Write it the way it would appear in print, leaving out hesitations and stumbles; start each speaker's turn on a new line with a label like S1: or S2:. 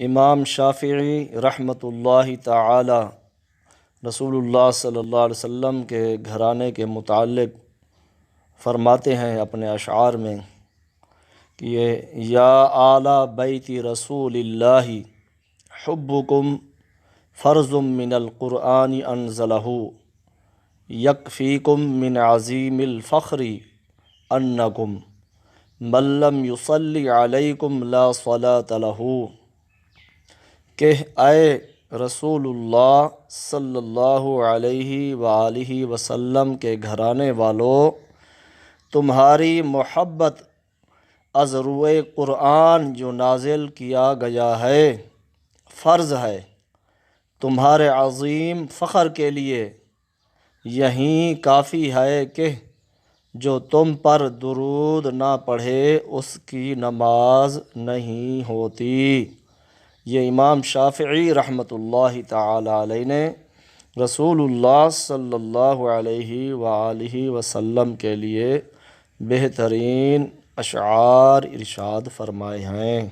S1: امام شافعی رحمۃ اللہ تعالی رسول اللہ صلی اللہ علیہ وسلم کے گھرانے کے متعلق فرماتے ہیں اپنے اشعار میں کہ یا آل بیت رسول اللہ حبکم فرض من القرآن انزلہ یکفیکم من عظیم الفخر انکم من لم یصلی علیکم لا صلاۃ لہ، کہ اے رسول اللہ صلی اللہ علیہ وآلہ وسلم کے گھرانے والو، تمہاری محبت از روئے قرآن جو نازل کیا گیا ہے فرض ہے تمہارے عظیم فخر کے لیے، یہیں کافی ہے کہ جو تم پر درود نہ پڑھے اس کی نماز نہیں ہوتی۔ یہ امام شافعی رحمۃ اللہ تعالی علیہ نے رسول اللہ صلی اللہ علیہ وآلہ وسلم کے لیے بہترین اشعار ارشاد فرمائے ہیں۔